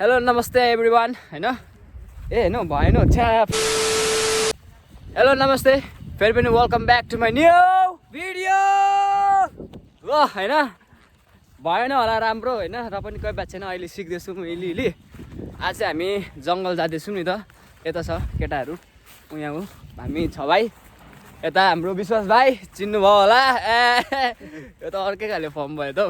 hello नमस्ते everyone हैन ए हैन भएन छ्याप हेलो नमस्ते फेरि पनि welcome back to my new video ल हैन भएन होला राम्रो हैन र पनि कोही बात छैन अहिले सिक्दैछौँ अलिअलि आज चाहिँ हामी जङ्गल जाँदैछौँ नि त यता छ केटाहरू यहाँ हो हामी छ भाइ यता हाम्रो विश्वास भाइ चिन्नुभयो होला यो त अर्कै खाले फर्म भयो त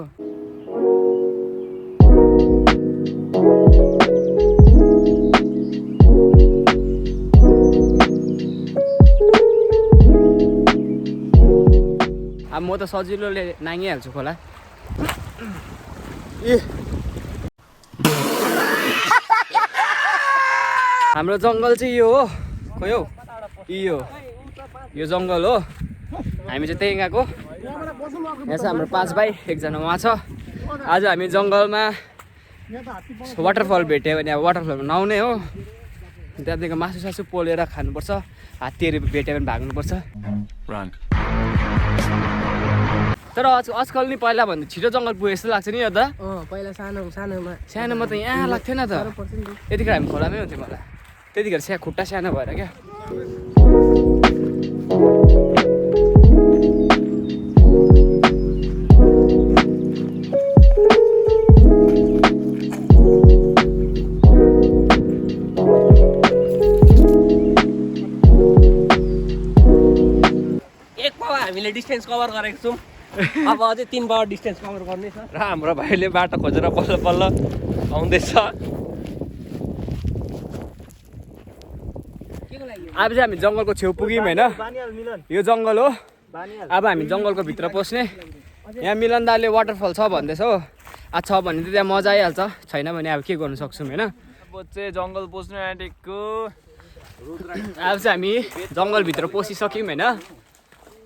अब म त सजिलोले नाङ्गिहाल्छु खोला हाम्रो जङ्गल चाहिँ यो हो खोइ हौ यो जङ्गल हो हामी चाहिँ त्यहीँ गएको यहाँ चाहिँ हाम्रो 5 भाइ एकजना उहाँ छ आज हामी जङ्गलमा वाटरफल भेट्यो भने अब वाटरफलमा नुहाउने हो त्यहाँदेखि मासु सासु पोलेर खानुपर्छ हात्तीहरू भेट्यो भने भाग्नुपर्छ तर आजकल नि पहिला भन्दा छिटो जङ्गल पुगे जस्तो लाग्छ नि यो त पहिला सानोमा त यहाँ लाग्थेन त त्यतिखेर हामी खोलामै हुन्थ्यो मलाई त्यतिखेर खुट्टा सानो भएर क्या एक पावा हामीले डिस्टेन्स कभर गरेको छौँ अब अझै 3 पावा डिस्टेन्स कभर गर्नै छ र हाम्रो भाइले बाटो खोजेर बल्ल बल्ल आउँदैछ अब चाहिँ हामी जङ्गलको छेउ पुग्यौँ होइन यो जङ्गल हो अब हामी जङ्गलको भित्र पस्ने यहाँ मिलन दाले वाटरफल छ भन्दैछ हो आज छ भने त त्यहाँ मजा आइहाल्छ छैन भने अब के गर्नु सक्छौँ होइन चाहिँ जङ्गल पस्नु आँटेको अब चाहिँ हामी जङ्गलभित्र पसिसक्यौँ होइन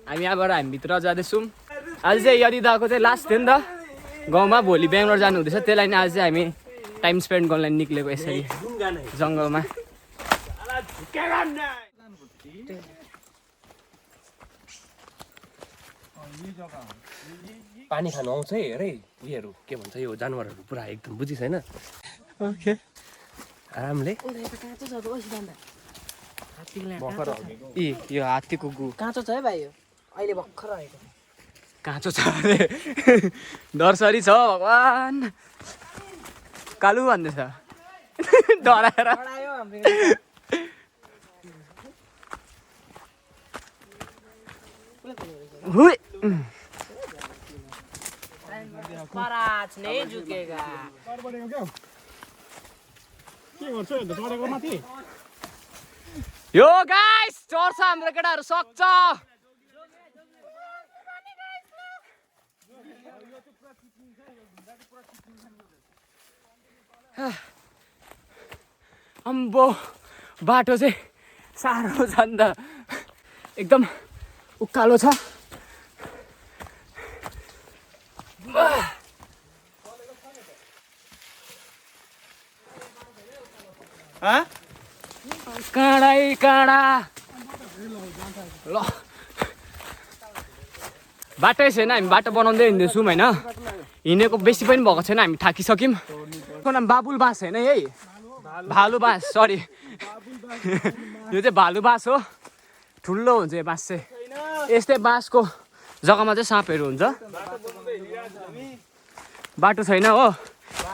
हामी यहाँबाट हामी भित्र जाँदैछौँ आज चाहिँ यदि दाको चाहिँ लास्ट थियो नि त गाउँमा भोलि बेङ्गलोर जानु हुँदैछ त्यसलाई नै आज चाहिँ हामी टाइम स्पेन्ड गर्नलाई निक्लेको यसरी जङ्गलमा पानी खानु आउँछ है हेर उयोहरू के भन्छ यो जानवरहरू पुरा एकदम बुझिस् होइन ओके आरामले यो हात्तीको गु काँचो छ है भाइ यो अहिले भर्खर आएको काँचो छ अरे डरसरी छ भगवान् कालु भन्दैछ डराएर यो गाइस चढ्छ हाम्रो केटाहरू सक्छ अम्बो बाटो चाहिँ साह्रो छ नि त एकदम उकालो छ काँडै काँडा ल बाटै छैन हामी बाटो बनाउँदै हिँड्दैछौँ होइन हिँडेको बेसी पनि भएको छैन हामी थाकिसक्यौँ को नाम बाबुल बाँस होइन है भालु बाँस सरी यो चाहिँ भालु बाँस हो ठुलो हुन्छ यो बाँस चाहिँ यस्तै बाँसको जग्गामा चाहिँ साँपहरू हुन्छ बाटो छैन हो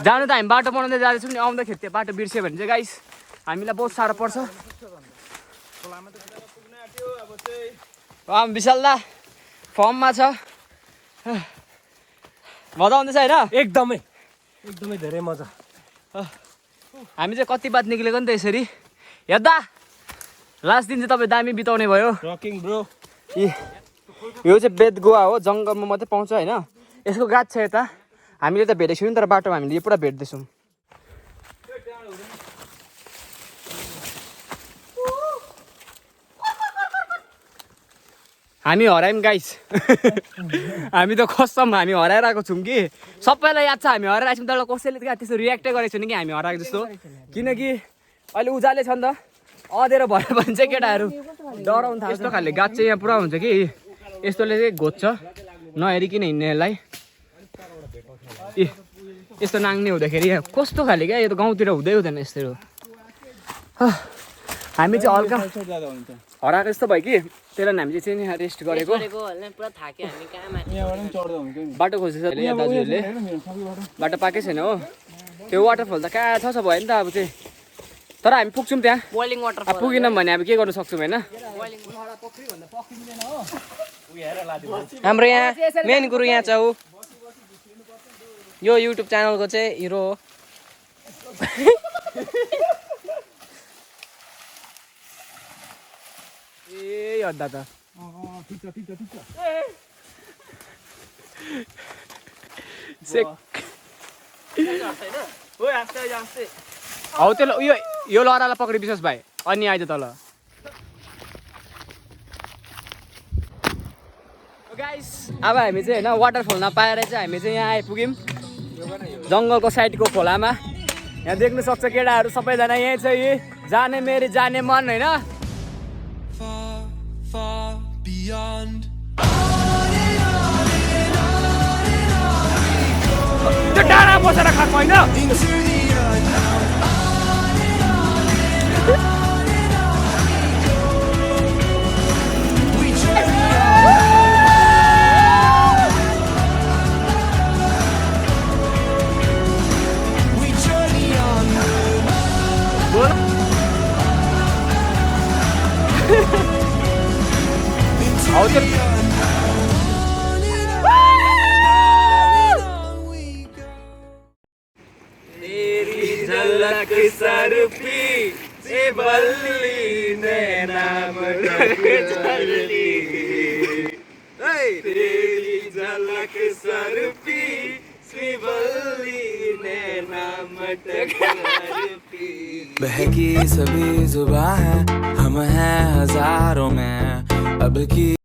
जानु त हामी बाटो बनाउँदै जाँदैछौँ नि आउँदाखेरि त्यो बाटो बिर्स्यो भने चाहिँ गाइस हामीलाई बहुत साह्रो पर्छ विशाल दा फर्ममा छ मजा आउँदैछ होइन एकदमै धेरै मजा हामी चाहिँ कति बात निक्लेको नि त यसरी हेर्दा लास्ट दिन चाहिँ तपाईँ दामी बिताउने भयो रकिङ ब्रो यो चाहिँ बेद गोवा हो जङ्गलमा मात्रै पाउँछ होइन यसको गाछ छ यता हामीले त भेटेको छौँ तर बाटोमा हामीले यो पुरा भेट्दैछौँ हामी हरायौँ गाइस हामी त कसम हामी हराइरहेको छौँ कि सबैलाई याद छ हामी हराइरहेको छौँ तर कसैले त्यस्तो रियाक्टै गरेको छैन कि हामी हराएको जस्तो किनकि अहिले उज्याले छ नि त अँधेरो भयो भने चाहिँ केटाहरू डराउनु थाल्छ यस्तो खाले गाछ चाहिँ यहाँ पुरा हुन्छ कि यस्तोले चाहिँ घोज्छ नहेरिकन हिँड्नेलाई यस्तो नाङ्ने हुँदाखेरि कस्तो खाले क्या यो त गाउँतिर हुँदै हुँदैन यस्तो हामी चाहिँ हल्का हराएको जस्तो भयो कि त्यही कारण हामी चाहिँ नि रेस्ट गरेको बाटो खोज्दैछ दाजुहरूले बाटो पाएकै छैन हो त्यो वाटरफल त कहाँ छ भयो नि त अब चाहिँ तर हामी पुग्छौँ त्यहाँ बोइलिङ वाटर पुगेनौँ भने अब के गर्न सक्छौँ होइन हाम्रो यहाँ मेन गुरु यहाँ छ ऊ यो युट्युब च्यानलको चाहिँ हिरो हो ए अड्डा त हौ त्यो यो लहरालाई पक्रि विश्वास भाइ अनि आइज तल गाइस अब हामी चाहिँ होइन वाटरफल नपाएर चाहिँ हामी चाहिँ यहाँ आइपुग्यौँ जङ्गलको साइडको खोलामा यहाँ देख्नु सक्छ केटाहरू सबैजना यहीँ छ यी जाने मेरो जाने मन होइन त्यो डाँडा बसेर खाएको होइन हौ त्यो झलक सरपी से बल्ली नैना मटक चली तेरी झलक सरपी से बल्ली नैना मटक चली बहकी सभी जुबां है हम हैं हजारों में अब की